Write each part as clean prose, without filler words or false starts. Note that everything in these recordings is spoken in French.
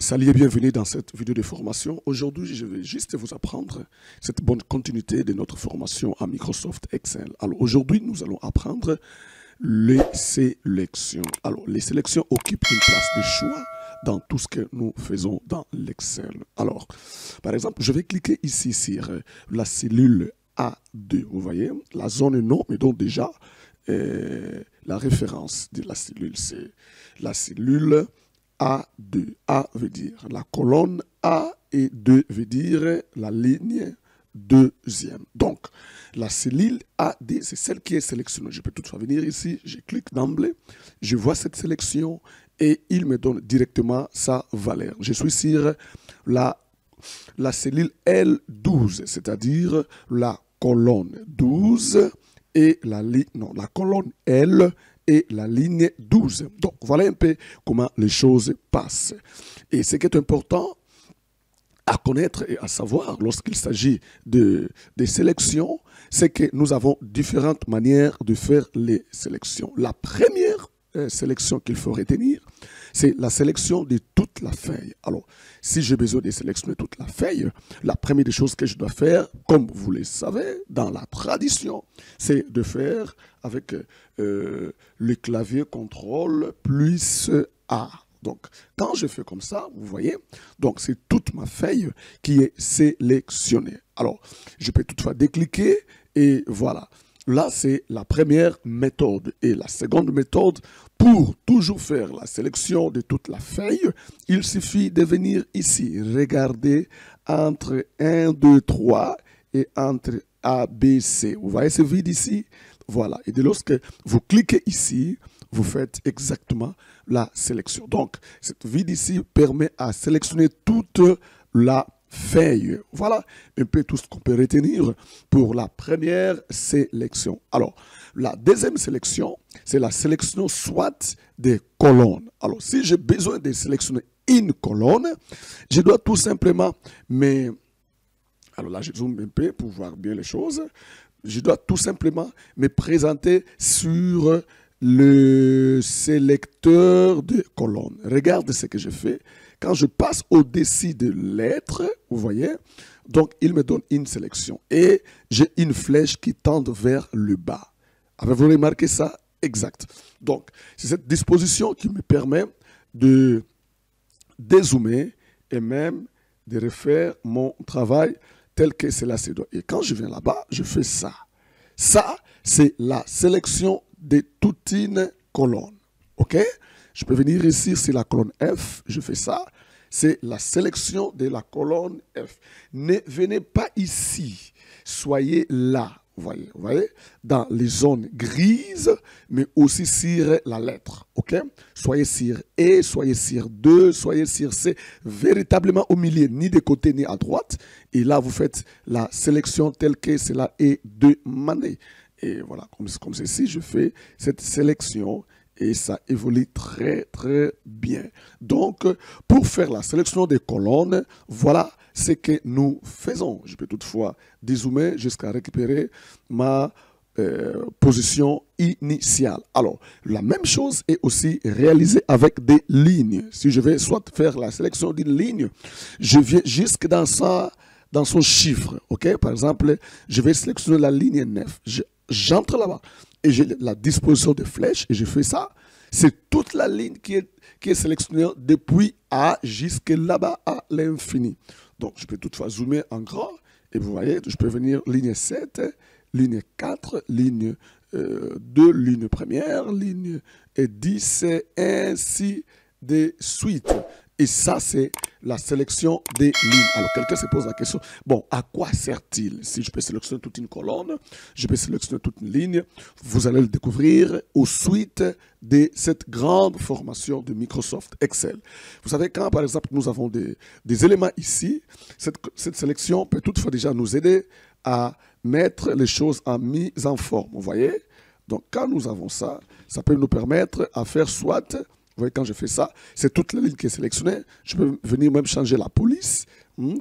Salut et bienvenue dans cette vidéo de formation. Aujourd'hui, je vais juste vous apprendre cette bonne continuité de notre formation à Microsoft Excel. Alors aujourd'hui, nous allons apprendre les sélections. Alors les sélections occupent une place de choix dans tout ce que nous faisons dans l'Excel. Alors, par exemple, je vais cliquer ici sur la cellule A2. Vous voyez, la zone non me donne déjà la référence de la cellule. C'est la cellule A2. A veut dire la colonne A et 2 veut dire la ligne deuxième. Donc, la cellule AD, c'est celle qui est sélectionnée. Je peux toutefois venir ici, je clique d'emblée, je vois cette sélection et il me donne directement sa valeur. Je suis sur la cellule L12, c'est-à-dire la colonne 12 et la colonne L et la ligne 12. Donc, voilà un peu comment les choses passent. Et ce qui est important à connaître et à savoir lorsqu'il s'agit de sélections, c'est que nous avons différentes manières de faire les sélections. La première sélection qu'il faut retenir, c'est la sélection de toute la feuille. Alors, si j'ai besoin de sélectionner toute la feuille, la première des choses que je dois faire, comme vous le savez, dans la tradition, c'est de faire avec le clavier CTRL plus A. Donc, quand je fais comme ça, vous voyez, donc c'est toute ma feuille qui est sélectionnée. Alors, je peux toutefois décliquer et voilà. Là, c'est la première méthode. Et la seconde méthode, pour toujours faire la sélection de toute la feuille, il suffit de venir ici, regarder entre 1, 2, 3 et entre A, B, C. Vous voyez ce vide ici? Voilà. Et dès lorsque vous cliquez ici, vous faites exactement la sélection. Donc, cette vide ici permet à sélectionner toute la feuille. Voilà un peu tout ce qu'on peut retenir pour la première sélection. Alors, la deuxième sélection, c'est la sélection soit des colonnes. Alors, si j'ai besoin de sélectionner une colonne, je dois tout simplement, alors là, je zoome un peu pour voir bien les choses. Je dois tout simplement me présenter sur le sélecteur de colonnes. Regarde ce que je fais. Quand je passe au-dessus de lettres, vous voyez, donc il me donne une sélection. Et j'ai une flèche qui tend vers le bas. Avez-vous remarqué ça? Exact. Donc, c'est cette disposition qui me permet de dézoomer et même de refaire mon travail tel que cela se doit. Et quand je viens là-bas, je fais ça. Ça, c'est la sélection de toute une colonne. OK? Je peux venir ici sur la colonne F, je fais ça. C'est la sélection de la colonne F. Ne venez pas ici, soyez là. Vous voyez, dans les zones grises, mais aussi sur la lettre. OK? Soyez sur E, soyez sur 2, soyez sur C, véritablement au milieu, ni de côté ni à droite. Et là, vous faites la sélection telle que cela est demandé. Et voilà, comme ceci, je fais cette sélection et ça évolue très, très bien. Donc, pour faire la sélection des colonnes, voilà ce que nous faisons. Je peux toutefois dézoomer jusqu'à récupérer ma position initiale. Alors, la même chose est aussi réalisée avec des lignes. Si je vais soit faire la sélection d'une ligne, je viens jusque dans son chiffre. OK? Par exemple, je vais sélectionner la ligne 9. J'entre là-bas et j'ai la disposition de flèche et je fais ça. C'est toute la ligne qui est sélectionnée depuis A jusque là-bas à l'infini. Donc, je peux toutefois zoomer en grand et vous voyez, je peux venir ligne 7, ligne 4, ligne 2, ligne première, ligne 10, ainsi de suite. Et ça, c'est la sélection des lignes. Alors, quelqu'un se pose la question, bon, à quoi sert-il? Si je peux sélectionner toute une colonne, je peux sélectionner toute une ligne. Vous allez le découvrir au suite de cette grande formation de Microsoft Excel. Vous savez, quand, par exemple, nous avons des éléments ici, cette sélection peut toutefois déjà nous aider à mettre les choses en mise en forme. Vous voyez? Donc, quand nous avons ça, ça peut nous permettre à faire soit... Vous voyez, quand je fais ça, c'est toute la ligne qui est sélectionnée. Je peux venir même changer la police,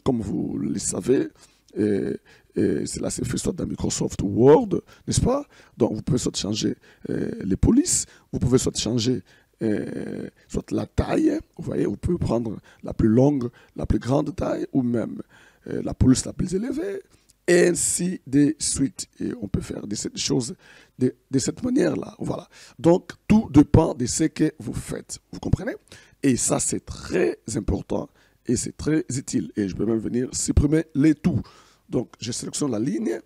comme vous le savez. Et cela s'est fait soit dans Microsoft Word, n'est-ce pas? Donc, vous pouvez soit changer les polices, vous pouvez soit changer soit la taille, vous voyez, vous pouvez prendre la plus longue, la plus grande taille, ou même la police la plus élevée, et ainsi de suite. Et on peut faire cette chose de cette manière-là. Voilà. Donc, tout dépend de ce que vous faites. Vous comprenez? Et ça, c'est très important et c'est très utile. Et je peux même venir supprimer les tout. Donc, je sélectionne la ligne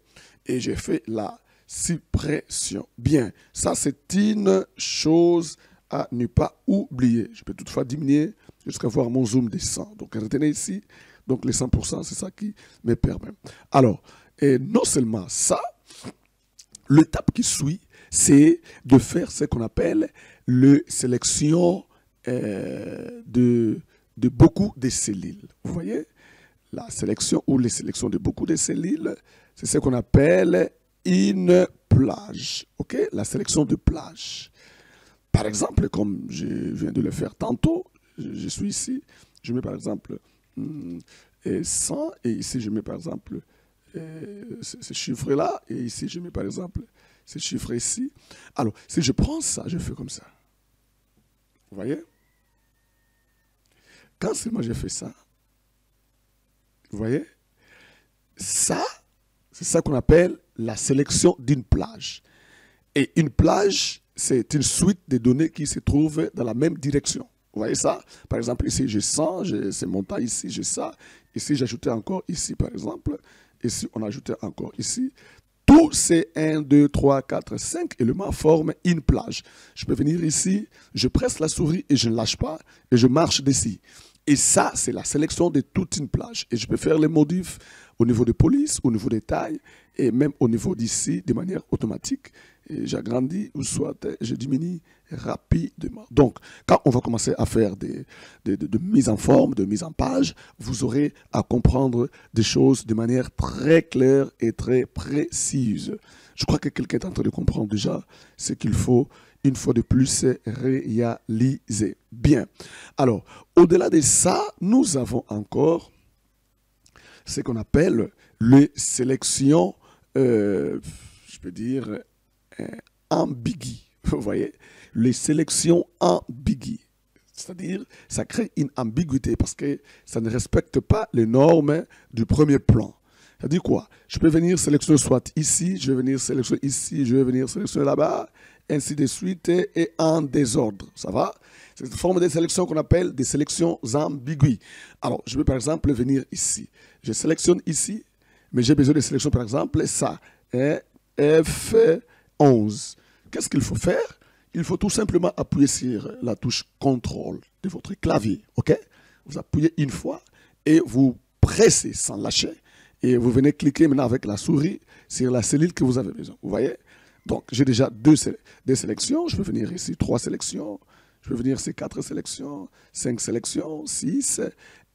et j'ai fait la suppression. Bien, ça, c'est une chose à ne pas oublier. Je peux toutefois diminuer jusqu'à voir mon zoom descend. Donc, retenez ici. Donc, les 100%, c'est ça qui me permet. Alors, et non seulement ça, l'étape qui suit, c'est de faire ce qu'on appelle la sélection de beaucoup de cellules. Vous voyez? La sélection ou les sélections de beaucoup de cellules, c'est ce qu'on appelle une plage. OK? La sélection de plage. Par exemple, comme je viens de le faire tantôt, je suis ici, je mets par exemple 100 et ici je mets par exemple ce chiffre-là et ici je mets par exemple ce chiffre ici. Alors, si je prends ça, je fais comme ça. Vous voyez? Quand seulement j'ai fait ça, vous voyez? Ça, c'est ça qu'on appelle la sélection d'une plage. Et une plage, c'est une suite de données qui se trouvent dans la même direction. Vous voyez ça? Par exemple, ici, j'ai 100, j'ai ces montants, ici, j'ai ça. Ici, j'ai ajouté encore ici, par exemple. Ici, on a ajouté encore ici. Tous ces 1, 2, 3, 4, 5 éléments forment une plage. Je peux venir ici, je presse la souris et je ne lâche pas et je marche d'ici. Et ça, c'est la sélection de toute une plage. Et je peux faire les modifs au niveau de police, au niveau des tailles et même au niveau d'ici de manière automatique. Et j'agrandis ou soit je diminue rapidement. Donc, quand on va commencer à faire de mise en forme, de mise en page, vous aurez à comprendre des choses de manière très claire et très précise. Je crois que quelqu'un est en train de comprendre déjà ce qu'il faut, une fois de plus, réaliser. Bien. Alors, au-delà de ça, nous avons encore ce qu'on appelle les sélections, je peux dire, ambiguës. Vous voyez, les sélections ambiguës. C'est-à-dire, ça crée une ambiguïté parce que ça ne respecte pas les normes du premier plan. C'est-à-dire quoi? Je peux venir sélectionner soit ici, je vais venir sélectionner ici, je vais venir sélectionner là-bas, ainsi de suite, et en désordre. Ça va? C'est une forme de sélection qu'on appelle des sélections ambiguës. Alors, je vais par exemple venir ici. Je sélectionne ici, mais j'ai besoin de sélectionner par exemple ça, F11. Qu'est-ce qu'il faut faire? Il faut tout simplement appuyer sur la touche CTRL de votre clavier. OK? Vous appuyez une fois et vous pressez sans lâcher. Et vous venez cliquer maintenant avec la souris sur la cellule que vous avez besoin. Vous voyez? Donc, j'ai déjà deux sélections. Je peux venir ici, 3 sélections. Je peux venir ici, 4 sélections, 5 sélections, 6,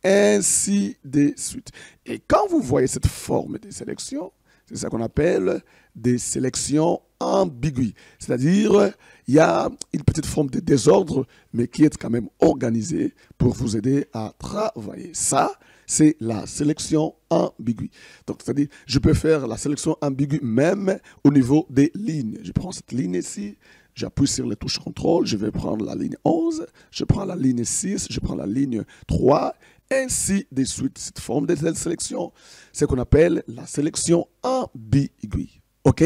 ainsi de suite. Et quand vous voyez cette forme de sélection, c'est ça qu'on appelle des sélections ambiguës. C'est-à-dire, il y a une petite forme de désordre, mais qui est quand même organisée pour vous aider à travailler. Ça, c'est la sélection ambiguë. Donc, c'est-à-dire, je peux faire la sélection ambiguë même au niveau des lignes. Je prends cette ligne ici, j'appuie sur les touches CTRL, je vais prendre la ligne 11, je prends la ligne 6, je prends la ligne 3, ainsi de suite. Cette forme de sélection, c'est ce qu'on appelle la sélection ambiguë. OK?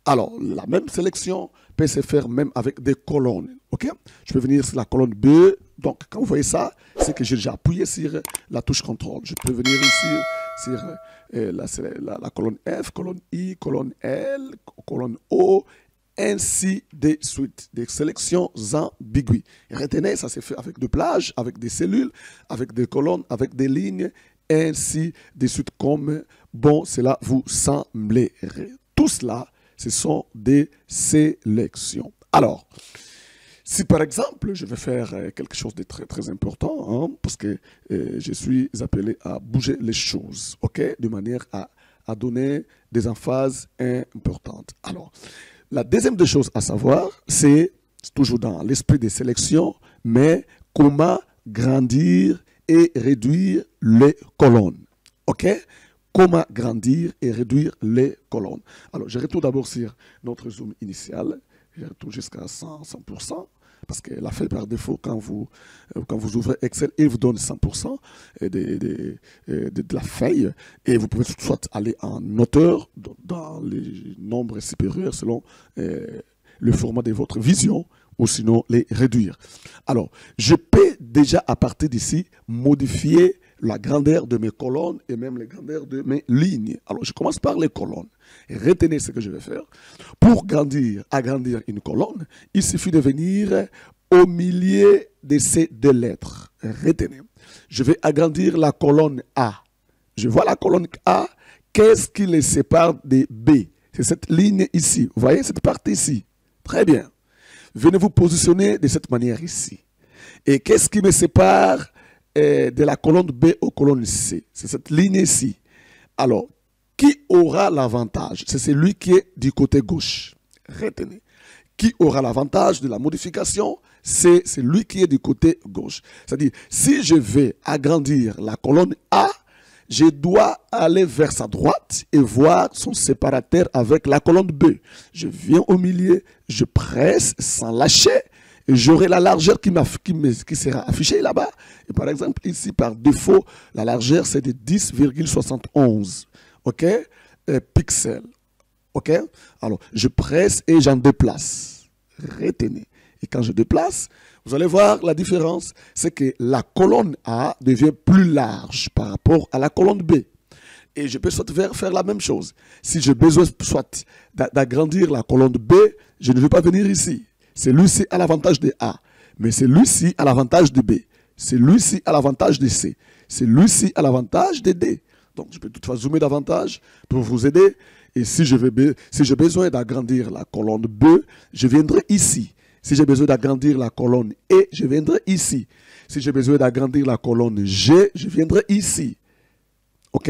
Alors, la même sélection peut se faire même avec des colonnes. OK? Je peux venir sur la colonne B. Donc, quand vous voyez ça, c'est que j'ai déjà appuyé sur la touche CTRL. Je peux venir ici sur la colonne F, colonne I, colonne L, colonne O, ainsi de suite. Des sélections ambiguës. Retenez, ça se fait avec des plages, avec des cellules, avec des colonnes, avec des lignes, ainsi de suite, comme bon cela vous semblerait. Tout cela, ce sont des sélections. Alors, si par exemple, je vais faire quelque chose de très très important, parce que je suis appelé à bouger les choses, ok, de manière à donner des emphases importantes. Alors, la deuxième des choses à savoir, c'est toujours dans l'esprit des sélections, mais comment grandir et réduire les colonnes, ok? Comment grandir et réduire les colonnes. Alors, je retourne d'abord sur notre zoom initial. Je retourne jusqu'à 100%. parce que la feuille par défaut, quand vous ouvrez Excel, il vous donne 100% de la feuille, et vous pouvez soit aller en hauteur dans les nombres supérieurs selon le format de votre vision, ou sinon les réduire. Alors, je peux déjà à partir d'ici modifier la grandeur de mes colonnes et même la grandeur de mes lignes. Alors, je commence par les colonnes. Et retenez ce que je vais faire. Pour agrandir une colonne, il suffit de venir au milieu de ces deux lettres. Retenez. Je vais agrandir la colonne A. Je vois la colonne A. Qu'est-ce qui les sépare de B? C'est cette ligne ici. Vous voyez cette partie ici? Très bien. Venez vous positionner de cette manière ici. Et qu'est-ce qui me sépare de la colonne B aux colonnes C? C'est cette ligne ici. Alors, qui aura l'avantage? C'est celui qui est du côté gauche. Retenez. Qui aura l'avantage de la modification? C'est celui qui est du côté gauche. C'est-à-dire, si je vais agrandir la colonne A, je dois aller vers sa droite et voir son séparateur avec la colonne B. Je viens au milieu, je presse sans lâcher et j'aurai la largeur qui sera affichée là-bas. Et par exemple, ici, par défaut, la largeur, c'est de 10,71 pixels. OK? Alors, je presse et j'en déplace. Retenez. Et quand je déplace, vous allez voir la différence, c'est que la colonne A devient plus large par rapport à la colonne B. Et je peux soit faire la même chose. Si j'ai besoin soit d'agrandir la colonne B, je ne vais pas venir ici. Celui-ci a l'avantage de A, mais celui-ci a l'avantage de B. Celui-ci a l'avantage de C. Celui-ci a l'avantage de D. Donc, je peux toutefois zoomer davantage pour vous aider. Et si j'ai besoin d'agrandir la colonne B, je viendrai ici. Si j'ai besoin d'agrandir la colonne E, je viendrai ici. Si j'ai besoin d'agrandir la colonne G, je viendrai ici. OK?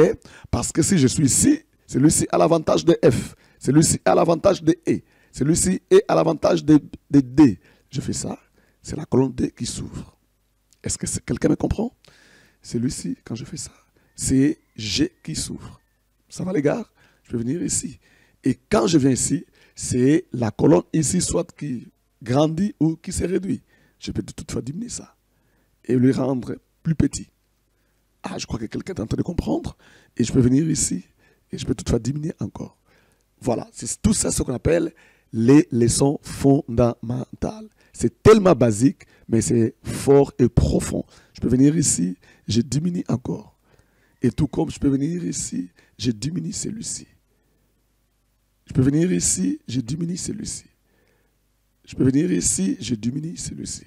Parce que si je suis ici, celui-ci a l'avantage de F. Celui-ci a l'avantage de E. Celui-ci est à l'avantage de D. Je fais ça. C'est la colonne D qui s'ouvre. Est-ce que quelqu'un me comprend? Celui-ci, quand je fais ça, c'est G qui s'ouvre. Ça va les gars? Je peux venir ici. Et quand je viens ici, c'est la colonne ici, soit qui grandit ou qui se réduit. Je peux toutefois diminuer ça et le rendre plus petit. Ah, je crois que quelqu'un est en train de comprendre. Et je peux venir ici et je peux toutefois diminuer encore. Voilà, c'est tout ça ce qu'on appelle les leçons fondamentales. C'est tellement basique, mais c'est fort et profond. Je peux venir ici, je diminue encore. Et tout comme je peux venir ici, je diminue celui-ci. Je peux venir ici, je diminue celui-ci. Je peux venir ici, je diminue celui-ci.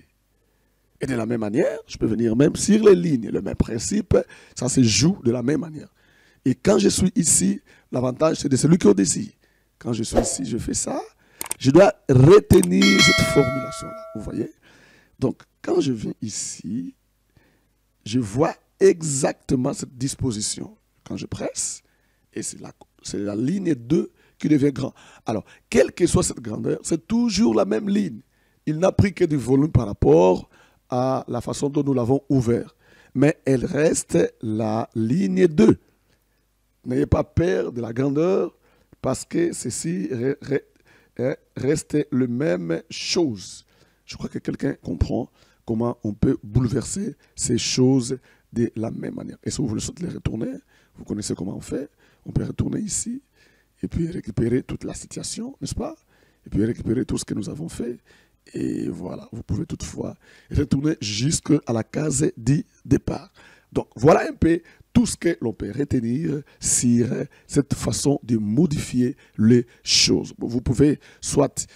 Et de la même manière, je peux venir même sur les lignes. Le même principe, ça se joue de la même manière. Et quand je suis ici, l'avantage, c'est de celui qui est au-dessus. Quand je suis ici, je fais ça. Je dois retenir cette formulation-là. Vous voyez? Donc, quand je viens ici, je vois exactement cette disposition. Quand je presse, et c'est la ligne 2 qui devient grand. Alors, quelle que soit cette grandeur, c'est toujours la même ligne. Il n'a pris que du volume par rapport à la façon dont nous l'avons ouvert. Mais elle reste la ligne 2. N'ayez pas peur de la grandeur parce que ceci reste la même chose. Je crois que quelqu'un comprend comment on peut bouleverser ces choses de la même manière. Et si vous voulez les retourner, vous connaissez comment on fait. On peut retourner ici et puis récupérer toute la situation, n'est-ce pas? Et puis récupérer tout ce que nous avons fait. Et voilà, vous pouvez toutefois retourner jusqu'à la case du départ. Donc, voilà un peu tout ce que l'on peut retenir sur cette façon de modifier les choses. Vous pouvez soit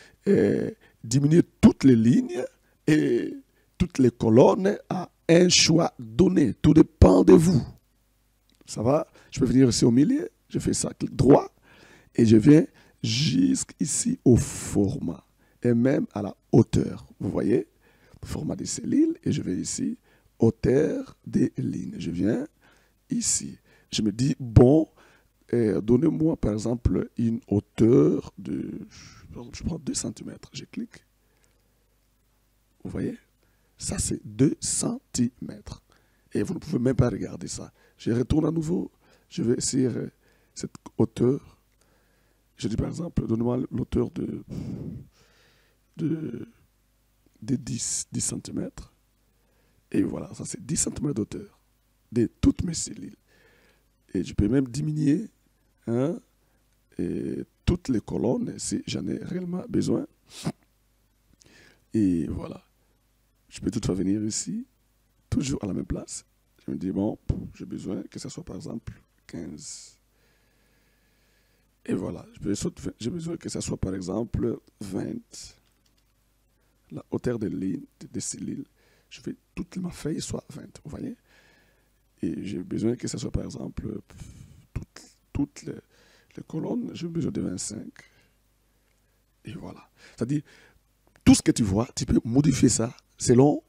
diminuer toutes les lignes et toutes les colonnes à un choix donné. Tout dépend de vous. Ça va? Je peux venir ici au milieu, je fais ça, clic droit, et je viens jusqu'ici au format, et même à la hauteur. Vous voyez? Format des cellules, et je vais ici, hauteur des lignes. Je viens ici. Je me dis, bon, donnez-moi par exemple une hauteur de, je prends 2 cm. Je clique. Vous voyez? Ça, c'est 2 cm. Et vous ne pouvez même pas regarder ça. Je retourne à nouveau. Je vais sur cette hauteur. Je dis par exemple, donnez-moi l'hauteur de de 10 cm. Et voilà, ça c'est 10 cm d'auteur de toutes mes cellules. Et je peux même diminuer hein, et toutes les colonnes si j'en ai réellement besoin. Et voilà. Je peux toutefois venir ici, toujours à la même place. Je me dis, bon, j'ai besoin que ce soit par exemple 15. Et voilà, j'ai besoin que ce soit par exemple 20. La hauteur des lignes, des cellules, je fais toute ma feuille soit 20, vous voyez. Et j'ai besoin que ce soit par exemple toutes les colonnes, j'ai besoin de 25. Et voilà. C'est-à-dire, tout ce que tu vois, tu peux modifier ça selon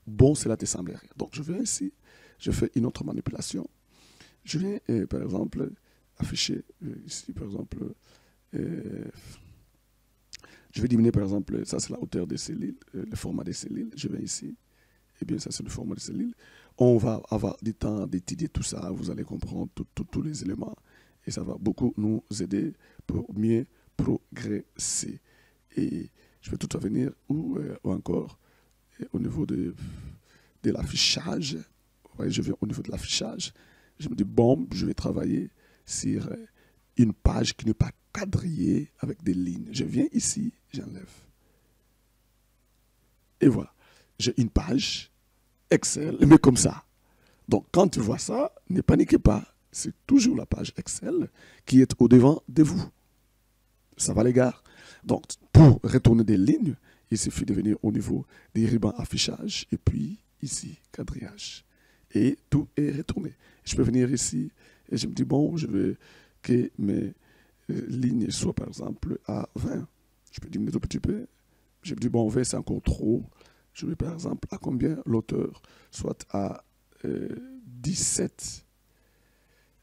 bon cela te semblerait. Donc je viens ici, je fais une autre manipulation. Je viens par exemple afficher ici par exemple, je vais diminuer par exemple, ça c'est la hauteur des cellules, le format des cellules. Je viens ici, et bien ça c'est le format des cellules. On va avoir du temps d'étudier tout ça, vous allez comprendre tous les éléments et ça va beaucoup nous aider pour mieux progresser. Et je vais tout à venir ou encore au niveau de l'affichage. Ouais, je viens au niveau de l'affichage. Je me dis, bon, je vais travailler sur une page qui n'est pas quadrillée avec des lignes. Je viens ici, j'enlève. Et voilà. J'ai une page Excel, mais comme ça. Donc, quand tu vois ça, ne paniquez pas. C'est toujours la page Excel qui est au-devant de vous. Ça va, les gars? Donc, pour retourner des lignes, il suffit de venir au niveau des rubans affichage et puis ici, quadrillage. Et tout est retourné. Je peux venir ici et je me dis, bon, je veux que mes lignes soient par exemple à 20. Je peux diminuer un petit peu. Je me dis, bon, 20 c'est encore trop. Je vais par exemple à combien l'auteur soit à 17.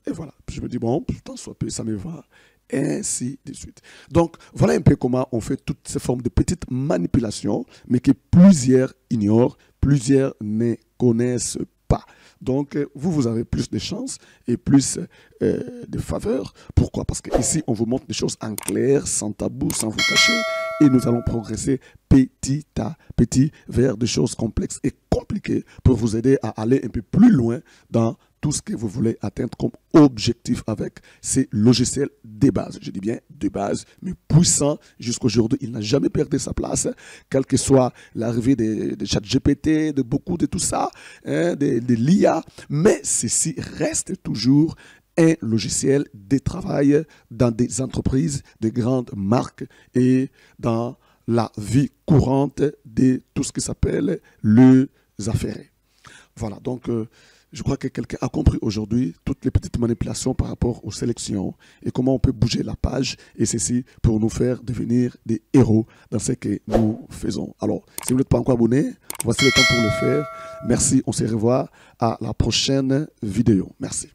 Et voilà. Je me dis, bon, tant soit peu, ça me va. Ainsi de suite. Donc, voilà un peu comment on fait toutes ces formes de petites manipulations, mais que plusieurs ignorent, plusieurs ne connaissent pas. Donc, vous avez plus de chances et plus de faveurs. Pourquoi? Parce qu'ici, on vous montre des choses en clair, sans tabou, sans vous cacher. Et nous allons progresser petit à petit vers des choses complexes et compliquées pour vous aider à aller un peu plus loin dans tout ce que vous voulez atteindre comme objectif avec ces logiciels de base. Je dis bien de base, mais puissant jusqu'aujourd'hui. Il n'a jamais perdu sa place, quelle que soit l'arrivée de ChatGPT, de beaucoup de tout ça, hein, de l'IA. Mais ceci reste toujours un logiciel de travail dans des entreprises, de grandes marques et dans la vie courante de tout ce qui s'appelle les affaires. Voilà, donc je crois que quelqu'un a compris aujourd'hui toutes les petites manipulations par rapport aux sélections et comment on peut bouger la page et ceci pour nous faire devenir des héros dans ce que nous faisons. Alors, si vous n'êtes pas encore abonné, voici le temps pour le faire. Merci, on se revoit à la prochaine vidéo. Merci.